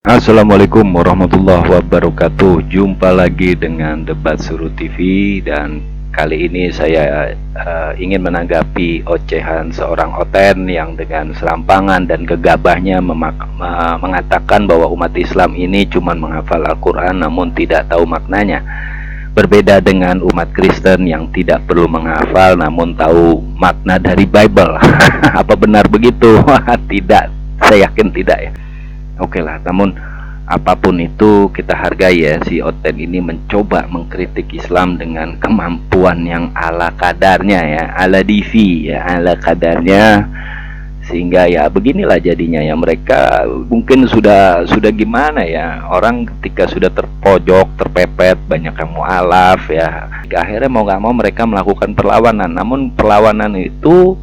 Assalamualaikum warahmatullahi wabarakatuh. Jumpa lagi dengan Debat Suruh TV, dan kali ini saya ingin menanggapi ocehan seorang Oten yang dengan serampangan dan gegabahnya mengatakan bahwa umat Islam ini cuma menghafal Al-Quran namun tidak tahu maknanya. Berbeda dengan umat Kristen yang tidak perlu menghafal namun tahu makna dari Bible. Apa benar begitu? Tidak, saya yakin tidak ya. Oke lah, namun apapun itu kita hargai ya, si Oten ini mencoba mengkritik Islam dengan kemampuan yang ala kadarnya ya, ala divi ya, ala kadarnya, sehingga ya beginilah jadinya ya. Mereka mungkin sudah gimana ya, orang ketika sudah terpojok, terpepet, banyak yang mualaf ya, akhirnya mau gak mau mereka melakukan perlawanan. Namun perlawanan itu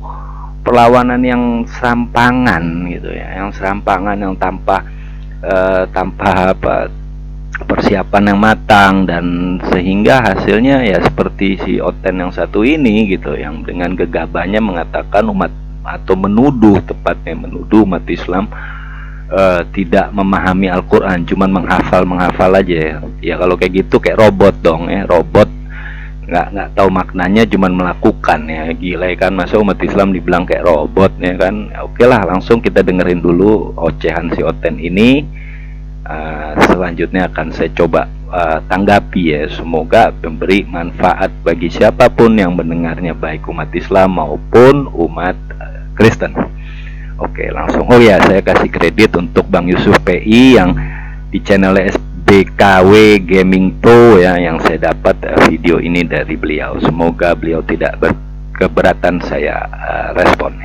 perlawanan yang serampangan gitu ya, yang serampangan, yang tanpa persiapan yang matang, dan sehingga hasilnya ya seperti si Oten yang satu ini gitu, yang dengan gegabahnya mengatakan umat, atau menuduh, tepatnya menuduh umat Islam tidak memahami Al-Quran, cuman menghafal aja ya. Ya kalau kayak gitu kayak robot dong ya, robot nggak tahu maknanya, cuman melakukan ya. Gila ya kan, masa umat Islam dibilang kayak robot ya kan. Oke lah, langsung kita dengerin dulu ocehan si Oten ini. Selanjutnya akan saya coba tanggapi ya, semoga memberi manfaat bagi siapapun yang mendengarnya, baik umat Islam maupun umat Kristen. Oke, langsung. Oh ya, saya kasih kredit untuk Bang Yusuf PI yang di channel BKW Gaming Pro ya, yang saya dapat video ini dari beliau. Semoga beliau tidak berkeberatan saya respon.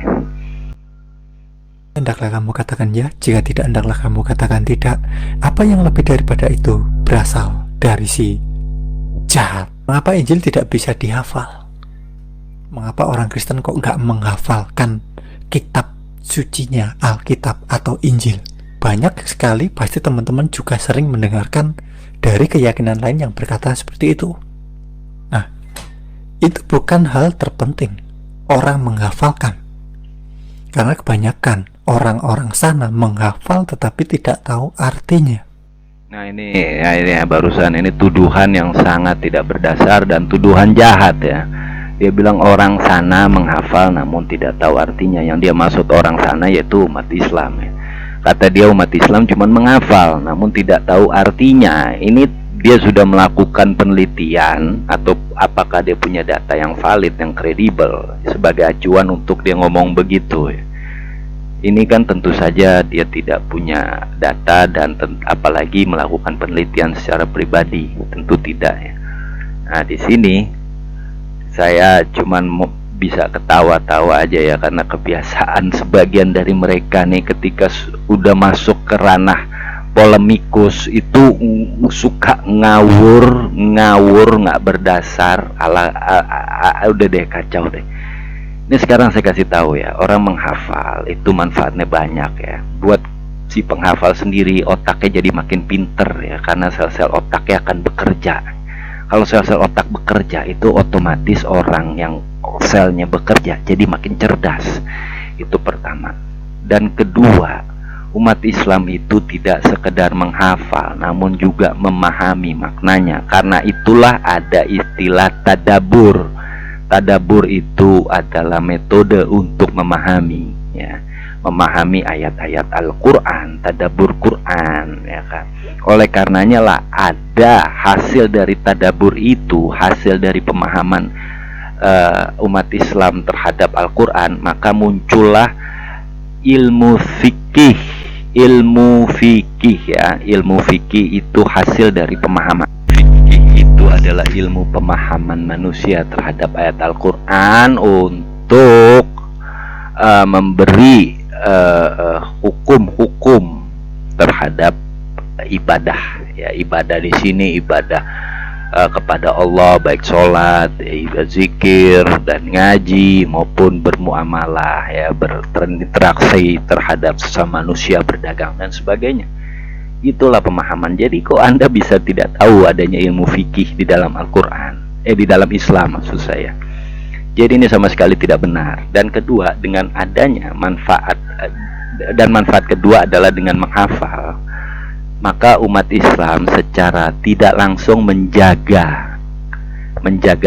Hendaklah kamu katakan ya, jika tidak hendaklah kamu katakan tidak. Apa yang lebih daripada itu berasal dari si jahat. Mengapa Injil tidak bisa dihafal? Mengapa orang Kristen kok nggak menghafalkan kitab sucinya, Alkitab atau Injil? Banyak sekali pasti teman-teman juga sering mendengarkan dari keyakinan lain yang berkata seperti itu. Nah, itu bukan hal terpenting orang menghafalkan, karena kebanyakan orang-orang sana menghafal tetapi tidak tahu artinya. Nah ini ya, barusan ini tuduhan yang sangat tidak berdasar dan tuduhan jahat ya. Dia bilang orang sana menghafal namun tidak tahu artinya. Yang dia maksud orang sana yaitu umat Islam ya. Kata dia umat Islam cuma menghafal namun tidak tahu artinya. Ini dia sudah melakukan penelitian, atau apakah dia punya data yang valid, yang kredibel sebagai acuan untuk dia ngomong begitu ya. Ini kan tentu saja dia tidak punya data, dan apalagi melakukan penelitian secara pribadi, tentu tidak ya. Nah di sini saya cuman bisa ketawa-tawa aja ya, karena kebiasaan sebagian dari mereka nih ketika udah masuk ke ranah polemikus itu suka ngawur nggak berdasar, udah deh, kacau deh. Ini sekarang saya kasih tahu ya, orang menghafal itu manfaatnya banyak ya. Buat si penghafal sendiri, otaknya jadi makin pinter ya, karena sel-sel otaknya akan bekerja. Kalau sel-sel otak bekerja itu otomatis orang yang selnya bekerja jadi makin cerdas. Itu pertama. Dan kedua, umat Islam itu tidak sekedar menghafal namun juga memahami maknanya. Karena itulah ada istilah tadabur. Tadabur itu adalah metode untuk memahami ya, memahami ayat-ayat Al-Quran, tadabur Quran ya kan. Oleh karenanya lah ada hasil dari tadabur itu, hasil dari pemahaman umat Islam terhadap Al-Quran, maka muncullah ilmu fikih. Ilmu fikih ya, ilmu fikih itu hasil dari pemahaman. Itu adalah ilmu pemahaman manusia terhadap ayat Al-Quran untuk memberi hukum-hukum terhadap ibadah ya. Ibadah di sini ibadah kepada Allah, baik sholat, zikir dan ngaji, maupun bermuamalah ya, berinteraksi terhadap sesama manusia, berdagang dan sebagainya. Itulah pemahaman. Jadi kok Anda bisa tidak tahu adanya ilmu fikih di dalam Al-Quran, di dalam Islam maksud saya. Jadi ini sama sekali tidak benar. Dan kedua, dengan adanya manfaat, dan manfaat kedua adalah dengan menghafal, maka umat Islam secara tidak langsung menjaga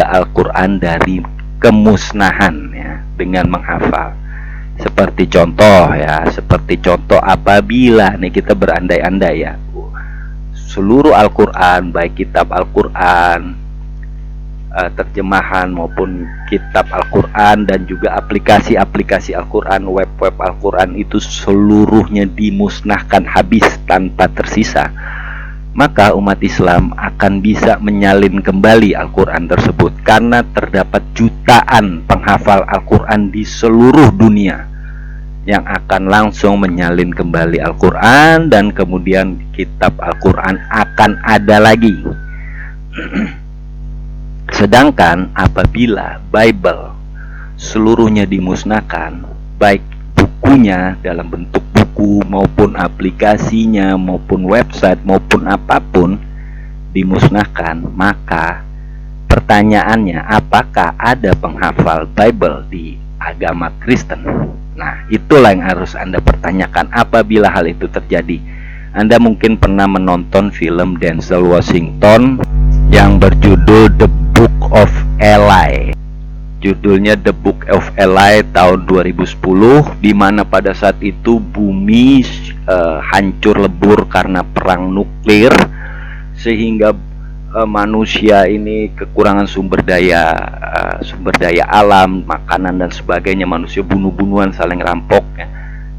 Al-Quran dari kemusnahan ya, dengan menghafal. Seperti contoh apabila nih kita berandai-andai ya, seluruh Al-Quran, baik kitab Al-Quran, terjemahan maupun kitab Al-Quran dan juga aplikasi-aplikasi Al-Quran, web-web Al-Quran itu seluruhnya dimusnahkan habis tanpa tersisa, maka umat Islam akan bisa menyalin kembali Al-Quran tersebut, karena terdapat jutaan penghafal Al-Quran di seluruh dunia yang akan langsung menyalin kembali Al-Quran, dan kemudian kitab Al-Quran akan ada lagi. Sedangkan apabila Bible seluruhnya dimusnahkan, baik bukunya dalam bentuk buku maupun aplikasinya maupun website maupun apapun dimusnahkan, maka pertanyaannya, apakah ada penghafal Bible di agama Kristen? Nah, itulah yang harus Anda pertanyakan apabila hal itu terjadi. Anda mungkin pernah menonton film Denzel Washington yang berjudul The Book of Eli. Judulnya The Book of Eli tahun 2010, di mana pada saat itu bumi hancur lebur karena perang nuklir, sehingga manusia ini kekurangan sumber daya alam, makanan dan sebagainya. Manusia bunuh-bunuhan, saling rampok ya.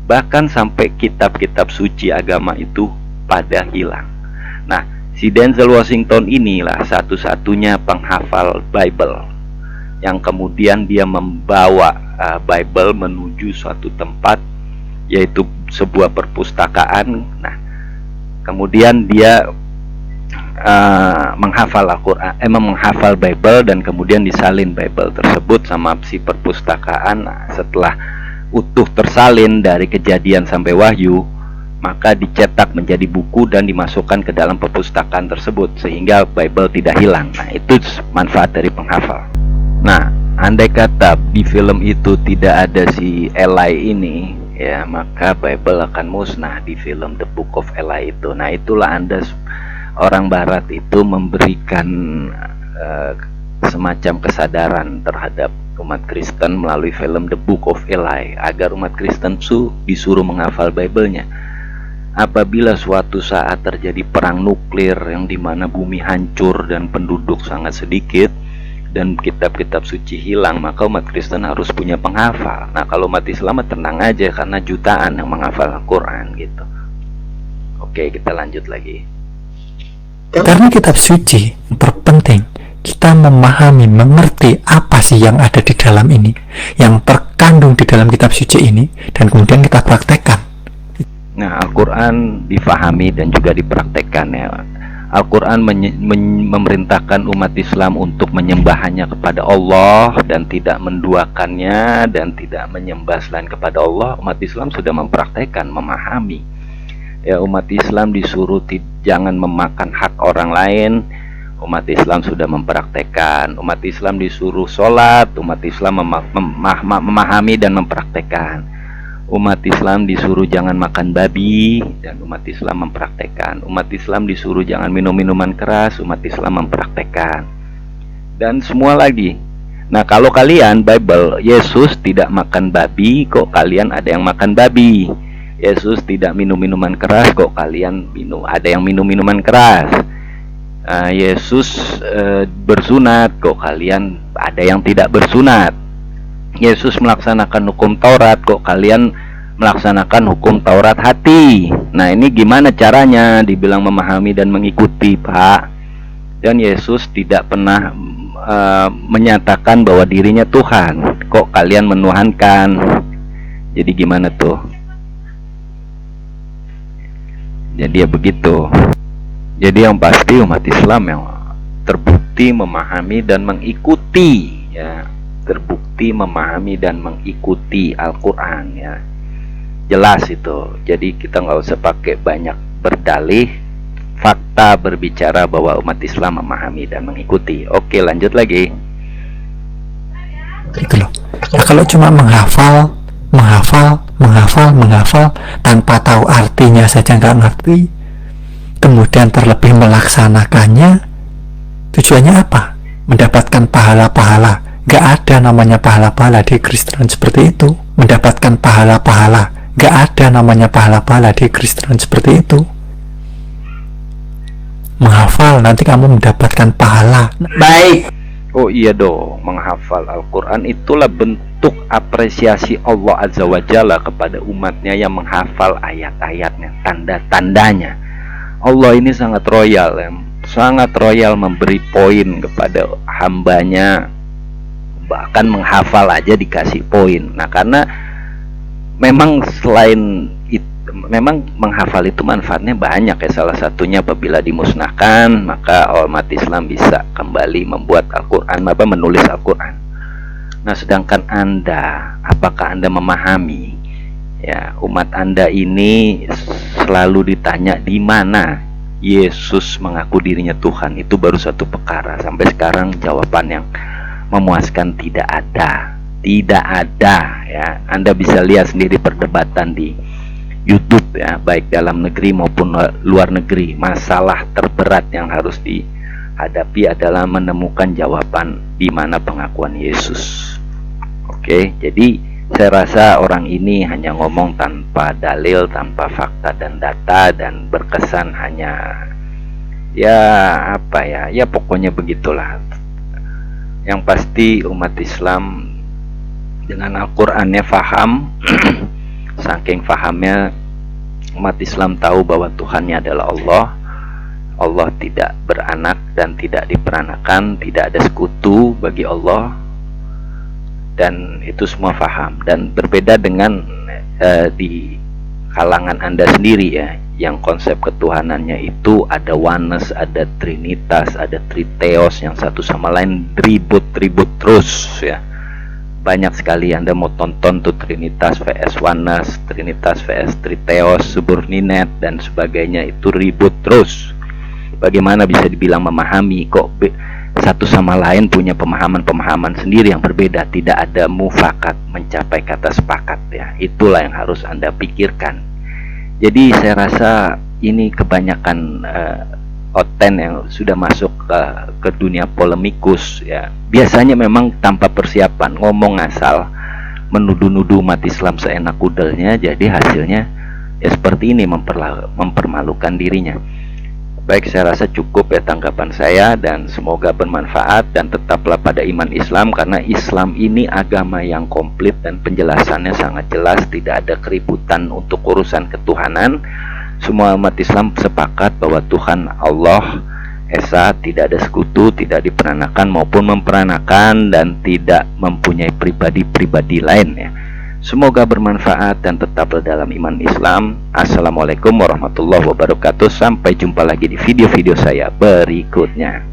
Bahkan sampai kitab-kitab suci agama itu pada hilang. Nah, si Denzel Washington inilah satu-satunya penghafal Bible yang kemudian dia membawa Bible menuju suatu tempat, yaitu sebuah perpustakaan. Nah, kemudian dia menghafal Al-Quran, menghafal Bible, dan kemudian disalin Bible tersebut sama si perpustakaan. Nah, setelah utuh tersalin dari Kejadian sampai Wahyu, maka dicetak menjadi buku dan dimasukkan ke dalam perpustakaan tersebut, sehingga Bible tidak hilang. Nah, itu manfaat dari penghafal. Nah, andai kata di film itu tidak ada si Eli ini ya, maka Bible akan musnah di film The Book of Eli itu. Nah, itulah Anda, orang barat itu memberikan semacam kesadaran terhadap umat Kristen melalui film The Book of Eli, agar umat Kristen disuruh menghafal Bible-nya. Apabila suatu saat terjadi perang nuklir yang dimana bumi hancur dan penduduk sangat sedikit dan kitab-kitab suci hilang, maka umat Kristen harus punya penghafal. Nah, kalau umat Islam tenang aja karena jutaan yang menghafal Al-Quran gitu. Oke, kita lanjut lagi. Karena kitab suci terpenting kita memahami, mengerti apa sih yang ada di dalam ini, yang terkandung di dalam kitab suci ini, dan kemudian kita praktekkan. Nah, Al-Quran difahami dan juga dipraktekkan ya. Al-Quran memerintahkan umat Islam untuk menyembahnya kepada Allah dan tidak menduakannya dan tidak menyembah selain kepada Allah. Umat Islam sudah mempraktekkan, memahami. Ya, umat Islam disuruh jangan memakan hak orang lain. Umat Islam sudah mempraktekkan. Umat Islam disuruh sholat. Umat Islam memahami dan mempraktekkan. Umat Islam disuruh jangan makan babi, dan umat Islam mempraktekkan. Umat Islam disuruh jangan minum minuman keras, umat Islam mempraktekkan. Dan semua lagi. Nah, kalau kalian Bible, Yesus tidak makan babi, kok kalian ada yang makan babi. Yesus tidak minum minuman keras, kok kalian ada yang minum minuman keras. Yesus bersunat, kok kalian ada yang tidak bersunat. Yesus melaksanakan hukum Taurat, kok kalian melaksanakan hukum Taurat hati. Nah, ini gimana caranya dibilang memahami dan mengikuti, Pak? Dan Yesus tidak pernah menyatakan bahwa dirinya Tuhan, kok kalian menuhankan. Jadi gimana tuh? Jadi ya begitu. Jadi yang pasti umat Islam yang terbukti memahami dan mengikuti ya, terbukti memahami dan mengikuti Al-Quran ya, jelas itu. Jadi kita nggak usah pakai banyak berdalih, fakta berbicara bahwa umat Islam memahami dan mengikuti. Oke, lanjut lagi. Gitu loh. Nah, kalau cuma menghafal tanpa tahu artinya saja nggak ngerti, kemudian terlebih melaksanakannya, tujuannya apa? Mendapatkan pahala-pahala. Gak ada namanya pahala-pahala di Kristen seperti itu. Mendapatkan pahala-pahala. Gak ada namanya pahala-pahala di Kristen seperti itu. Menghafal nanti kamu mendapatkan pahala. Baik. Oh iya dong, menghafal Al-Quran itulah bentuk apresiasi Allah Azza wa Jalla kepada umatnya yang menghafal ayat-ayatnya, tanda-tandanya. Allah ini sangat royal ya. Sangat royal memberi poin kepada hambanya, bahkan menghafal aja dikasih poin. Nah, karena memang selain itu, memang menghafal itu manfaatnya banyak ya. Salah satunya apabila dimusnahkan, maka umat Islam bisa kembali membuat Al-Quran, menulis Al-Quran. Nah, sedangkan Anda, apakah Anda memahami ya, umat Anda ini selalu ditanya di mana Yesus mengaku dirinya Tuhan? Itu baru satu perkara. Sampai sekarang jawaban yang memuaskan tidak ada. Tidak ada ya. Anda bisa lihat sendiri perdebatan di YouTube ya, baik dalam negeri maupun luar negeri. Masalah terberat yang harus dihadapi adalah menemukan jawaban di mana pengakuan Yesus. Oke, jadi saya rasa orang ini hanya ngomong tanpa dalil, tanpa fakta dan data, dan berkesan hanya ya apa ya, ya pokoknya begitulah. Yang pasti umat Islam dengan Al-Qur'annya faham. Saking fahamnya umat Islam tahu bahwa Tuhannya adalah Allah. Allah tidak beranak dan tidak diperanakan, tidak ada sekutu bagi Allah, dan itu semua faham. Dan berbeda dengan di kalangan Anda sendiri ya, yang konsep ketuhanannya itu ada oneness, ada trinitas, ada triteos, yang satu sama lain ribut-ribut terus ya. Banyak sekali Anda mau tonton tuh Trinitas vs Oneness, Trinitas vs Triteos, Subordinate dan sebagainya, itu ribut terus. Bagaimana bisa dibilang memahami? Kok satu sama lain punya pemahaman-pemahaman sendiri yang berbeda, tidak ada mufakat, mencapai kata sepakat ya. Itulah yang harus Anda pikirkan. Jadi saya rasa ini kebanyakan oten yang sudah masuk ke dunia polemikus ya. Biasanya memang tanpa persiapan, ngomong asal, menuduh-nuduh umat Islam seenak kudelnya, jadi hasilnya ya seperti ini, mempermalukan dirinya. Baik, saya rasa cukup ya tanggapan saya, dan semoga bermanfaat, dan tetaplah pada iman Islam, karena Islam ini agama yang komplit dan penjelasannya sangat jelas, tidak ada keributan untuk urusan ketuhanan. Semua umat Islam sepakat bahwa Tuhan Allah Esa tidak ada sekutu, tidak diperanakan maupun memperanakan, dan tidak mempunyai pribadi-pribadi lain ya. Semoga bermanfaat dan tetaplah dalam iman Islam. Assalamualaikum warahmatullahi wabarakatuh. Sampai jumpa lagi di video-video saya berikutnya.